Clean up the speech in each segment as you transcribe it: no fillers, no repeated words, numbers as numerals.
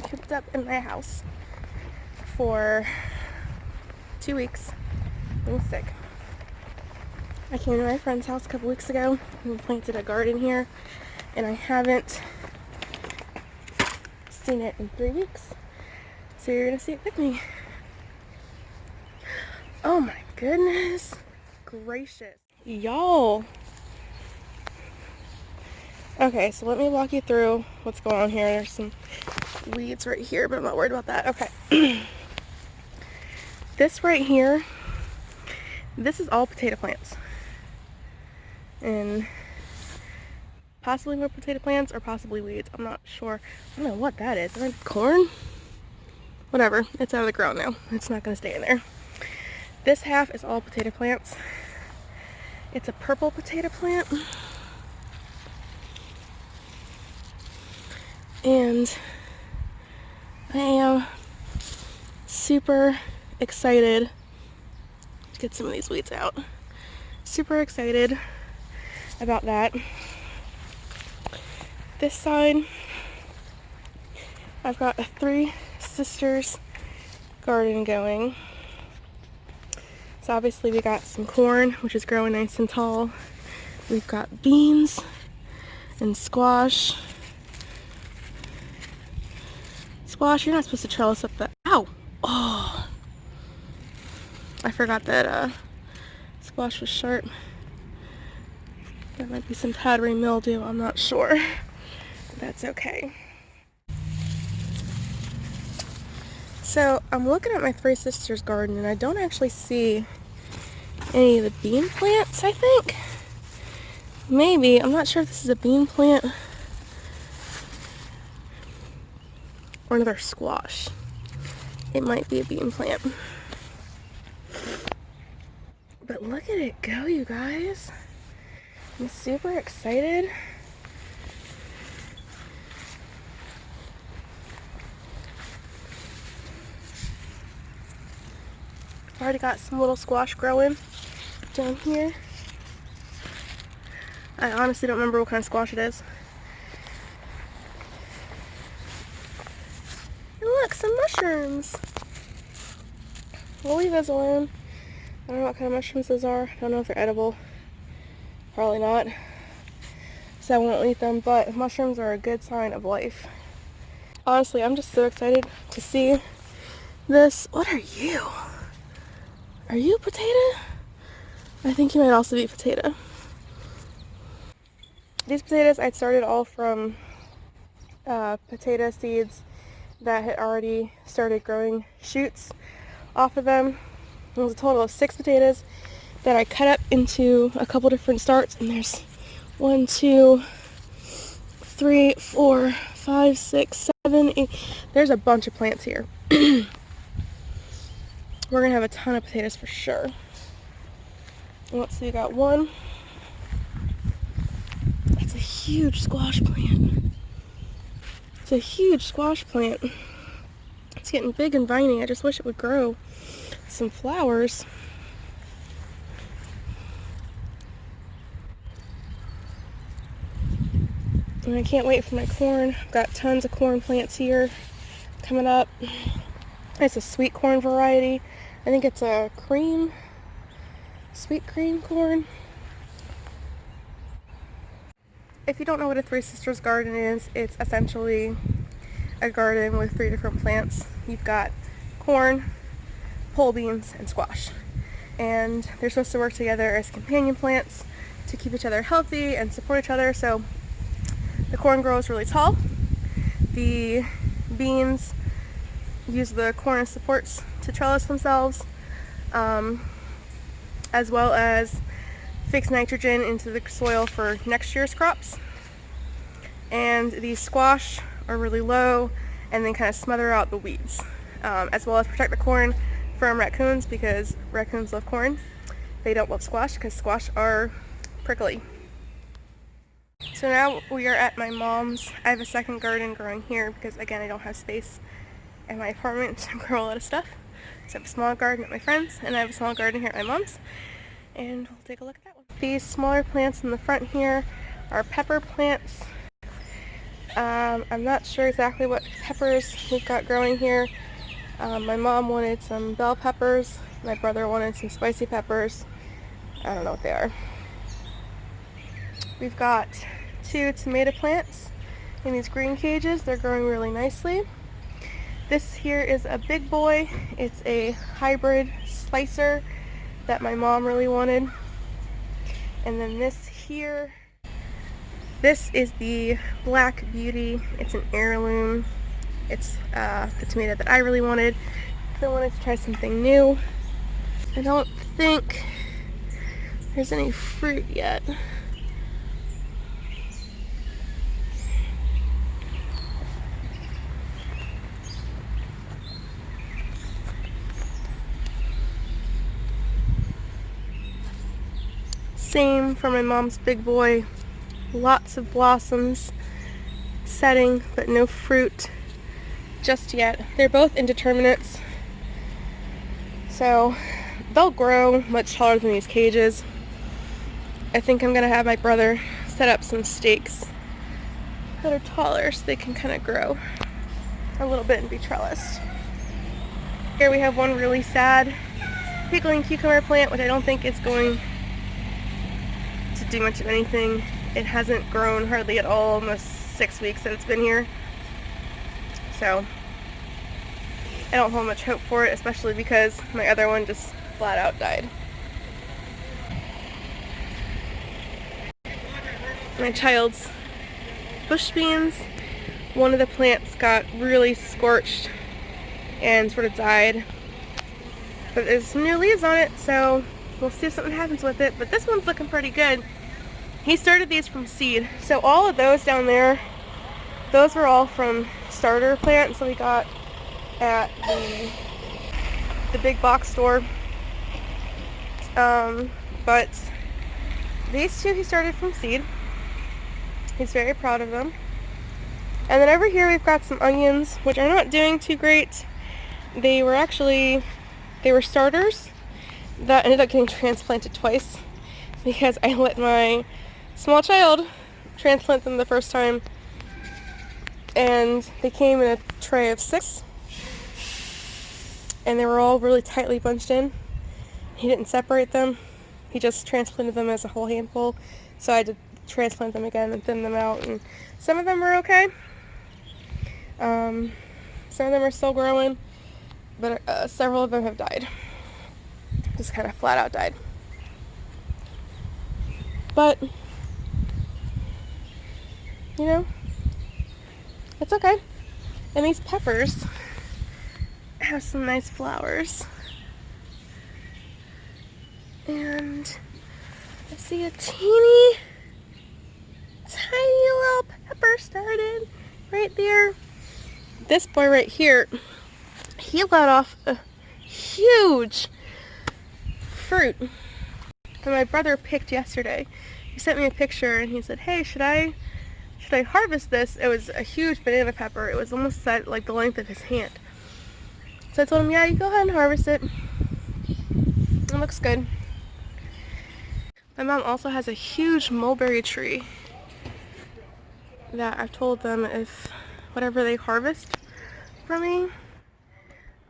been cooped up in my house for 2 weeks. Being sick. I came to my friend's house a couple weeks ago and planted a garden here, and I haven't seen it in 3 weeks. So you're gonna see it with me. Oh my goodness gracious. Y'all. Okay, so let me walk you through what's going on here. There's some weeds right here, but I'm not worried about that. Okay. This right here, this is all potato plants. And possibly more potato plants or possibly weeds. I'm not sure. I don't know what that is. Is that corn? Whatever. It's out of the ground now. It's not going to stay in there. This half is all potato plants. It's a purple potato plant. And I am super excited to get some of these weeds out. Super excited about that. This side, I've got a Three Sisters garden going. So obviously we got some corn, which is growing nice and tall. We've got beans and squash. Squash, you're not supposed to trellis up the, ow! Oh! I forgot that squash was sharp. There might be some powdery mildew, I'm not sure. That's okay. So I'm looking at my Three Sisters garden and I don't actually see any of the bean plants, I think. Maybe, I'm not sure if this is a bean plant or another squash. It might be a bean plant. But look at it go, you guys. I'm super excited. Already got some little squash growing down here. I honestly don't remember what kind of squash it is. And look, some mushrooms. We'll leave those alone. I don't know what kind of mushrooms those are. I don't know if they're edible. Probably not. So I won't eat them, but mushrooms are a good sign of life. Honestly, I'm just so excited to see this. What are you? Are you a potato? I think you might also be a potato. These potatoes I started all from potato seeds that had already started growing shoots off of them. It was a total of 6 potatoes that I cut up into a couple different starts, and there's 1, 2, 3, 4, 5, 6, 7, 8. There's a bunch of plants here. We're gonna have a ton of potatoes for sure. And let's see, we got one. That's a huge squash plant. It's a huge squash plant. It's getting big and viney. I just wish it would grow some flowers. And I can't wait for my corn. I've got tons of corn plants here coming up. It's a sweet corn variety. I think it's a cream, sweet cream corn. If you don't know what a Three Sisters garden is, it's essentially a garden with 3 different plants. You've got corn, pole beans, and squash. And they're supposed to work together as companion plants to keep each other healthy and support each other. So the corn grows really tall. The beans use the corn as supports to trellis themselves, as well as fix nitrogen into the soil for next year's crops. And the squash are really low and then kind of smother out the weeds, as well as protect the corn from raccoons, because raccoons love corn. They don't love squash because squash are prickly. So now we are at my mom's. I have a second garden growing here because, again, I don't have space in my apartment to grow a lot of stuff. So I have a small garden at my friend's, and I have a small garden here at my mom's. And we'll take a look at that one. These smaller plants in the front here are pepper plants. I'm not sure exactly what peppers we've got growing here. My mom wanted some bell peppers. My brother wanted some spicy peppers. I don't know what they are. We've got 2 tomato plants in these green cages. They're growing really nicely. This here is a big boy. It's a hybrid slicer that my mom really wanted. And then this here, this is the Black Beauty. It's an heirloom. It's the tomato that I really wanted. I wanted to try something new. I don't think there's any fruit yet. Same for my mom's big boy. Lots of blossoms setting, but no fruit just yet. They're both indeterminates, so they'll grow much taller than these cages. I think I'm gonna have my brother set up some stakes that are taller so they can kind of grow a little bit and be trellised. Here we have one really sad pickling cucumber plant, which I don't think is going to do much of anything. It hasn't grown hardly at all in the 6 weeks that it's been here. So I don't hold much hope for it, especially because my other one just flat out died. My child's bush beans, one of the plants got really scorched and sort of died. But there's some new leaves on it, so we'll see if something happens with it. But this one's looking pretty good. He started these from seed. So all of those down there, those were all from starter plants that we got at the big box store. But these 2 he started from seed. He's very proud of them. And then over here we've got some onions, which are not doing too great. They were starters that ended up getting transplanted twice because I let my small child transplant them the first time, and they came in a tray of 6, and they were all really tightly bunched in. He didn't separate them. He just transplanted them as a whole handful, so I had to transplant them again and thin them out, and some of them were okay. Some of them are still growing, but several of them have died. Just kind of flat out died. But, you know, it's okay. And these peppers have some nice flowers. And I see a teeny, tiny little pepper started right there. This boy right here, he let off a huge fruit that my brother picked yesterday. He sent me a picture and he said, "Hey, should I harvest this?" It was a huge banana pepper. It was almost like the length of his hand. So I told him, "Yeah, you go ahead and harvest it. It looks good." My mom also has a huge mulberry tree that I've told them if whatever they harvest from me,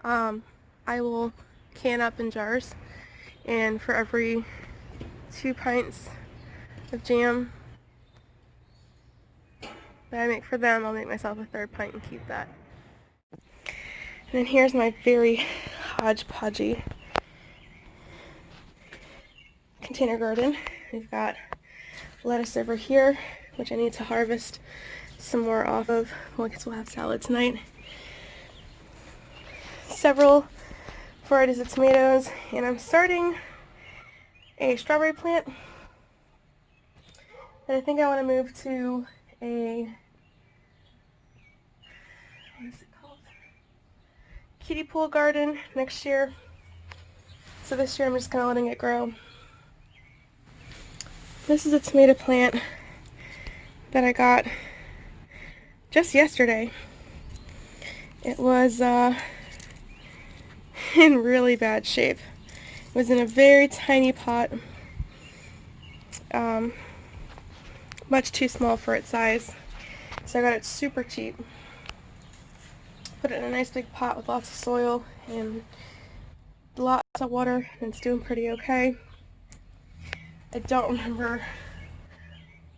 I will can up in jars, and for every 2 pints of jam that I make for them, I'll make myself a 3rd pint and keep that. And then here's my very hodgepodgey container garden. We've got lettuce over here, which I need to harvest some more off of. Well, I guess we'll have salad tonight. Several varieties of tomatoes, and I'm starting a strawberry plant. And I think I want to move to a, what is it called? Kiddie pool garden next year. So this year I'm just kind of letting it grow. This is a tomato plant that I got just yesterday. It was in really bad shape. It was in a very tiny pot, much too small for its size. So I got it super cheap. Put it in a nice big pot with lots of soil and lots of water, and it's doing pretty okay. I don't remember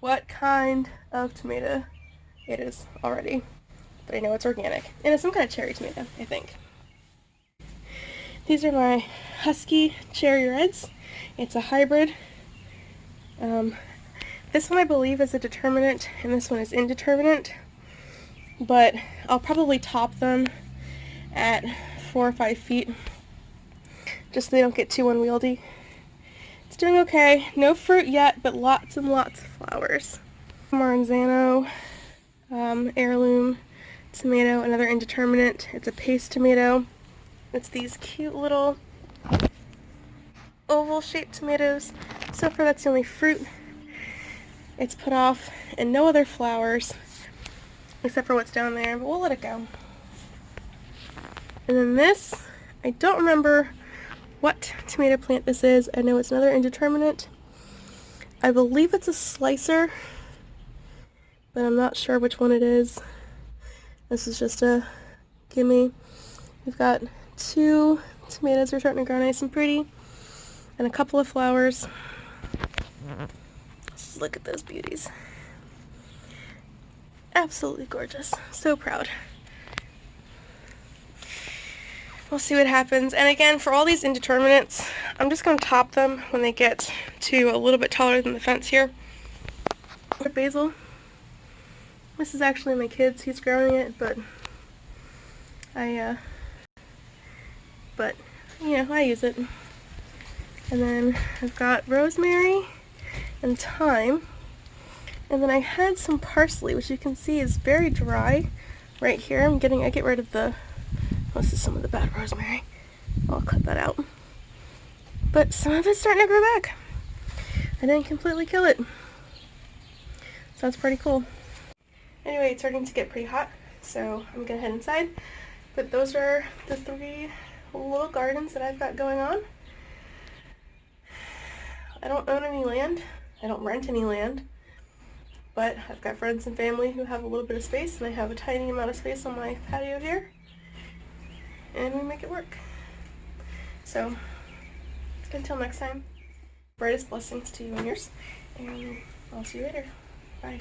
what kind of tomato it is already, but I know it's organic. And it's some kind of cherry tomato, I think. These are my Husky Cherry Reds. It's a hybrid. This one I believe is a determinate, and this one is indeterminate. But I'll probably top them at 4 or 5 feet, just so they don't get too unwieldy. It's doing okay. No fruit yet, but lots and lots of flowers. Maranzano, heirloom tomato, another indeterminate. It's a paste tomato. It's these cute little oval-shaped tomatoes. So far that's the only fruit it's put off, and no other flowers except for what's down there, but we'll let it go. And then this, I don't remember what tomato plant this is. I know it's another indeterminate. I believe it's a slicer, but I'm not sure which one it is. This is just a gimme. We've got 2 tomatoes that are starting to grow nice and pretty, and a couple of flowers. Just look at those beauties. Absolutely gorgeous. So proud. We'll see what happens. And again, for all these indeterminates, I'm just going to top them when they get to a little bit taller than the fence here. Basil. This is actually my kid's. He's growing it, but I use it. And then I've got rosemary and thyme. And then I had some parsley, which you can see is very dry right here. I get rid of this is some of the bad rosemary. I'll cut that out. But some of it's starting to grow back. I didn't completely kill it. So that's pretty cool. Anyway, it's starting to get pretty hot, so I'm gonna head inside. But those are the 3 little gardens that I've got going on. I don't own any land. I don't rent any land. But I've got friends and family who have a little bit of space, and I have a tiny amount of space on my patio here. And we make it work. So, until next time, brightest blessings to you and yours, and I'll see you later. Bye.